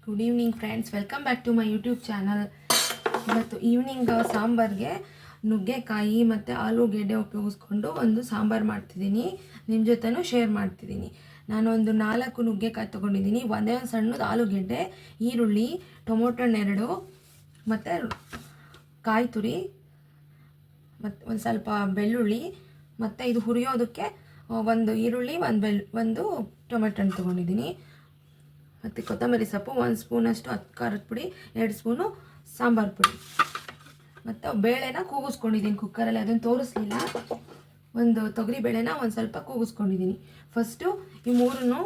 Good evening friends, welcome back to my YouTube channel. ಇವತ್ತು evening ಸಾಂಬಾರ್ಗೆ ನುಗ್ಗೆಕಾಯಿ ಮತ್ತು ಆಲೂಗೆಡ್ಡೆ ಉಪಯೋಗಿಸ್ಕೊಂಡು ಒಂದು ಸಾಂಬಾರು ಮಾಡ್ತಿದ್ದೀನಿ. ನಿಮ್ಮ ಜೊತೆನೂ ಶೇರ್ ಮಾಡ್ತಿದ್ದೀನಿ. ನಾನು ಒಂದು 4 ನುಗ್ಗೆಕಾಯಿ ತೊಗೊಂಡಿದ್ದೀನಿ, ಒಂದೇ ಒಂದು ಸಣ್ಣದು ಆಲೂಗೆಡ್ಡೆ, ಈರುಳ್ಳಿ, ಟೊಮೊಟೊ ಹಣ್ಣು 2 ಮತ್ತು ಕಾಯಿ ತುರಿ ಮತ್ತು ಒಂದು ಸ್ವಲ್ಪ ಬೆಳ್ಳುಳ್ಳಿ ಮತ್ತು ಇದು ಹುರಿಯೋದಕ್ಕೆ ಒಂದು ಈರುಳ್ಳಿ, ಒಂದು ಟೊಮೆಟೊ ಹಣ್ಣು ತೊಗೊಂಡಿದ್ದೀನಿ. ಮತ್ತು ಕೊತ್ತಂಬರಿ ಸೊಪ್ಪು 1 ಸ್ಪೂನಷ್ಟು ಖಾರದ ಪುಡಿ, 2 ಸ್ಪೂನು ಸಾಂಬಾರು ಪುಡಿ ಮತ್ತು ಬೇಳೆನ ಕೂಗಿಸ್ಕೊಂಡಿದ್ದೀನಿ ಕುಕ್ಕರಲ್ಲಿ, ಅದನ್ನು ತೋರಿಸ್ಲಿಲ್ಲ. ಒಂದು ತೊಗರಿ ಬೇಳೆನ ಒಂದು ಸ್ವಲ್ಪ ಕೂಗಿಸ್ಕೊಂಡಿದ್ದೀನಿ. ಫಸ್ಟು ಈ 3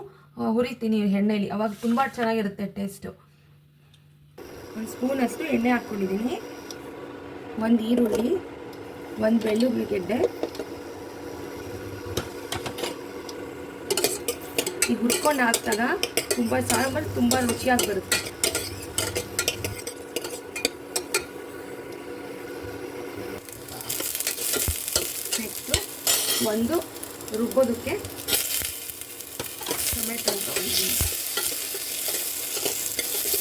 ಹುರಿತೀನಿ ಎಣ್ಣೆಲಿ, ಅವಾಗ ತುಂಬ ಚೆನ್ನಾಗಿರುತ್ತೆ ಟೇಸ್ಟು. 1 ಸ್ಪೂನಷ್ಟು ಎಣ್ಣೆ ಹಾಕ್ಕೊಂಡಿದ್ದೀನಿ. 1 ಈರುಳ್ಳಿ, 1 ಬೆಳ್ಳುಳ್ಳಿ ಗೆಡ್ಡೆ. ಈಗ ಹುರ್ಕೊಂಡು ಹಾಕಿದಾಗ ಸಾಂಬಾರು ತುಂಬ ರುಚಿಯಾಗಿ ಬರುತ್ತೆ. ನೆಕ್ಸ್ಟು ಒಂದು ರುಬ್ಬೋದಕ್ಕೆ ಟೊಮೆಟೊ ತೊಗೊಂಡಿದ್ದೀನಿ.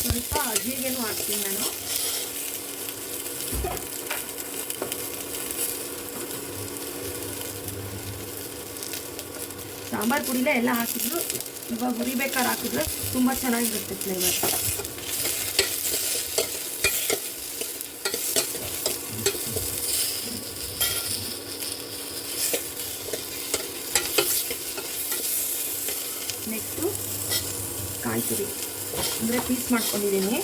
ಸ್ವಲ್ಪ ಜೀರಿಗೆನೂ ಹಾಕ್ತೀನಿ ನಾನು. ಸಾಂಬಾರು ಪುಡಿಲೇ ಎಲ್ಲ ಹಾಕಿದ್ರು, ಇವಾಗ ಹುರಿಬೇಕಾದ್ರೆ ಹಾಕಿದ್ರೆ ತುಂಬ ಚೆನ್ನಾಗಿರುತ್ತೆ ಫ್ಲೇವರ್. ನೆಕ್ಸ್ಟು ಕಾಯಿ ತುರಿ ಅಂದರೆ ಪೀಸ್ ಮಾಡ್ಕೊಂಡಿದ್ದೀನಿ.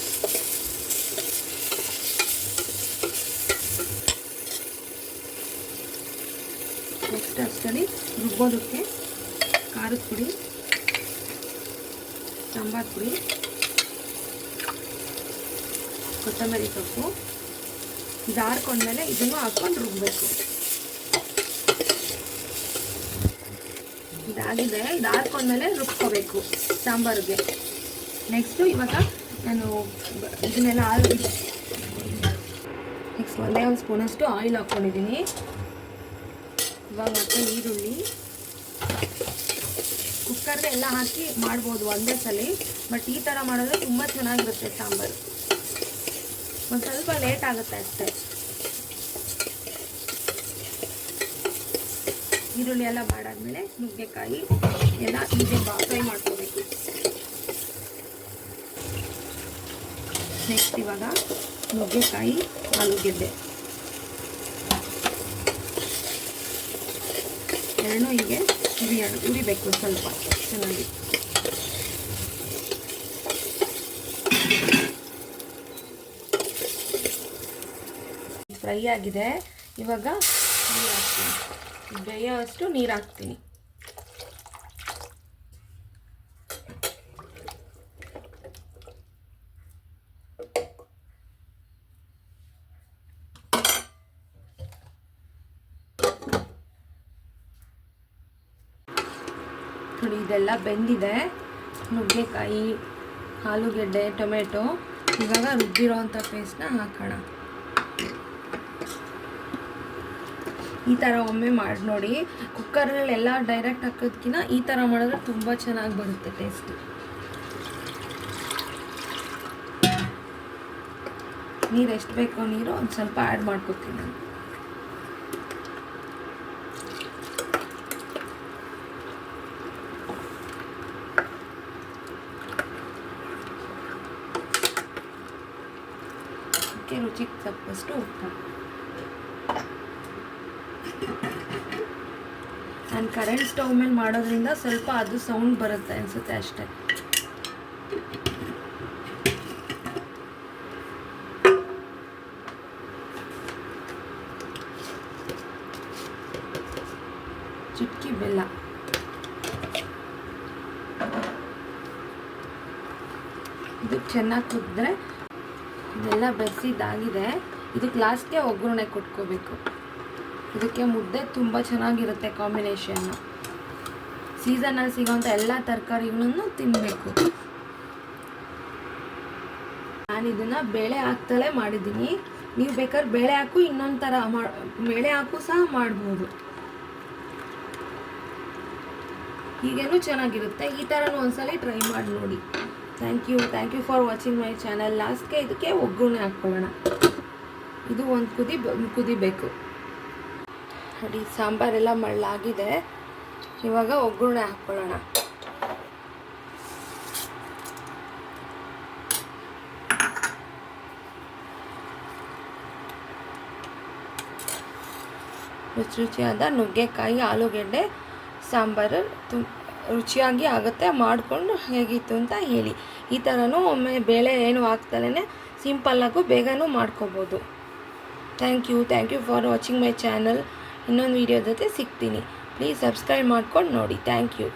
ನೆಕ್ಸ್ಟ್ ಅಷ್ಟರಲ್ಲಿ ರುಬ್ಬೋದಕ್ಕೆ ಖಾರದ ಪುಡಿ, ಸಾಂಬಾರು ಪುಡಿ, ಕೊತ್ತಂಬರಿ ಸೊಪ್ಪು ಇದು ಹಾಕೊಂಡ್ಮೇಲೆ ಇದನ್ನು ಹಾಕ್ಕೊಂಡು ರುಬ್ಬಬೇಕು. ಇದಾಗಿದೆ, ಇದು ಹಾಕೊಂಡ್ಮೇಲೆ ರುಬ್ಕೋಬೇಕು ಸಾಂಬಾರಿಗೆ. ನೆಕ್ಸ್ಟು ಇವಾಗ ನಾನು ಇದನ್ನೆಲ್ಲ ನೆಕ್ಸ್ಟ್ ಒಂದೇ 1 ಸ್ಪೂನಷ್ಟು ಆಯಿಲ್ ಹಾಕ್ಕೊಂಡಿದ್ದೀನಿ. ಇವಾಗ ಮತ್ತೆ ಈರುಳ್ಳಿ, ಕುಕ್ಕರ್ಗೆ ಎಲ್ಲ ಹಾಕಿ ಮಾಡ್ಬೋದು ಒಂದೇ ಸಲ, ಬಟ್ ಈ ಥರ ಮಾಡಿದ್ರೆ ತುಂಬ ಚೆನ್ನಾಗಿರುತ್ತೆ ಸಾಂಬಾರು. ಒಂದು ಸ್ವಲ್ಪ ಲೇಟ್ ಆಗುತ್ತೆ ಅಷ್ಟೇ. ಈರುಳ್ಳಿ ಎಲ್ಲ ಬಾಡಾದ್ಮೇಲೆ ನುಗ್ಗೆಕಾಯಿ ಎಲ್ಲ ಹೀಗೆ ಫ್ರೈ ಮಾಡ್ಕೋಬೇಕು. ನೆಕ್ಸ್ಟ್ ಇವಾಗ ನುಗ್ಗೆಕಾಯಿ, ಆಲೂಗೆಡ್ಡೆ ಎರಡೂ ಹೀಗೆ ಉರಿಬೇಕು ಸ್ವಲ್ಪ ಚೆನ್ನಾಗಿ. ಫ್ರೈ ಆಗಿದೆ. ಇವಾಗ ನೀರು ಹಾಕ್ತೀನಿ, ಬೇಯೋಷ್ಟು ನೀರು ಹಾಕ್ತೀನಿ. ನೋಡಿ ಇದೆಲ್ಲ ಬೆಂದಿದೆ. ನುಗ್ಗೆಕಾಯಿ, ಆಲೂಗೆಡ್ಡೆ, ಟೊಮೆಟೊ. ಇವಾಗ ರುಬ್ಬಿರೋ ಅಂಥ ಪೇಸ್ಟ್ನ ಹಾಕೋಣ. ಈ ಥರ ಒಮ್ಮೆ ಮಾಡಿ ನೋಡಿ. ಕುಕ್ಕರಲ್ಲೆಲ್ಲ ಡೈರೆಕ್ಟ್ ಹಾಕೋದಕ್ಕಿಂತ ಈ ಥರ ಮಾಡಿದ್ರೆ ತುಂಬ ಚೆನ್ನಾಗಿ ಬರುತ್ತೆ ಟೇಸ್ಟ್. ನೀರು ಎಷ್ಟು ಬೇಕೋ ನೀರು ಒಂದು ಸ್ವಲ್ಪ ಆ್ಯಡ್ ಮಾಡ್ಕೊತೀನಿ ನಾನು. ರುಚಿಗೆ ತಕ್ಕಷ್ಟು ಉಪ್ಪು. ನಾನು ಕರೆಂಟ್ ಸ್ಟವ್ ಮೇಲೆ ಮಾಡೋದ್ರಿಂದ ಸ್ವಲ್ಪ ಅದು ಸೌಂಡ್ ಬರುತ್ತೆ ಅನಿಸುತ್ತೆ ಅಷ್ಟೇ. ಚಿಟಕಿ ಬೆಲ್ಲ. ಇದು ಚೆನ್ನಾಗಿ ಕುದಿದ್ರೆ ಇದೆಲ್ಲ ಬೆರೆಸಿದ್ದಾಗಿದೆ. ಇದಕ್ಕೆ ಲಾಸ್ಟ್ಗೆ ಒಗ್ಗರಣೆ ಕೊಟ್ಕೋಬೇಕು. ಇದಕ್ಕೆ ಮುದ್ದೆ ತುಂಬ ಚೆನ್ನಾಗಿರುತ್ತೆ ಕಾಂಬಿನೇಷನ್ನು. ಸೀಸನಲ್ಲಿ ಸಿಗೋಂಥ ಎಲ್ಲ ತರಕಾರಿಗಳನ್ನು ತಿನ್ನಬೇಕು. ನಾನು ಇದನ್ನು ಬೇಳೆ ಹಾಕ್ತಲೇ ಮಾಡಿದ್ದೀನಿ. ನೀವು ಬೇಕಾದ್ರೆ ಬೇಳೆ ಹಾಕು, ಇನ್ನೊಂದು ಥರ ಬೇಳೆ ಹಾಕು ಸಹ ಮಾಡ್ಬೋದು. ಹೀಗೇನೂ ಚೆನ್ನಾಗಿರುತ್ತೆ. ಈ ಥರನೂ ಒಂದ್ಸಲ ಟ್ರೈ ಮಾಡಿ ನೋಡಿ. Thank you for watching my channel. ಲಾಸ್ಟ್ಗೆ ಇದಕ್ಕೆ ಒಗ್ಗರಣೆ ಹಾಕ್ಕೊಳ್ಳೋಣ. ಇದು ಒಂದು ಕುದಿಬೇಕು ನೋಡಿ. ಸಾಂಬಾರೆಲ್ಲ ಮಳ್ಳಾಗಿದೆ. ಇವಾಗ ಒಗ್ಗರಣೆ ಹಾಕ್ಕೊಳ್ಳೋಣ. ರುಚಿಯಾದ ನುಗ್ಗೆಕಾಯಿ ಆಲೂಗೆಡ್ಡೆ ಸಾಂಬಾರು ರುಚಿಯಾಗಿ ಆಗುತ್ತೆ. ಮಾಡಿಕೊಂಡು ಹೇಗಿತ್ತು ಅಂತ ಹೇಳಿ. ಈ ಥರನೂ ಒಮ್ಮೆ ಬೇಳೆ ಏನು ಹಾಕ್ತಲೇ ಸಿಂಪಲ್ಲಾಗೂ ಬೇಗನೂ ಮಾಡ್ಕೋಬೋದು. Thank you for watching my channel. ಇನ್ನೊಂದು ವೀಡಿಯೋ ಜೊತೆ ಸಿಗ್ತೀನಿ. ಪ್ಲೀಸ್ ಸಬ್ಸ್ಕ್ರೈಬ್ ಮಾಡ್ಕೊಂಡು ನೋಡಿ. Thank you.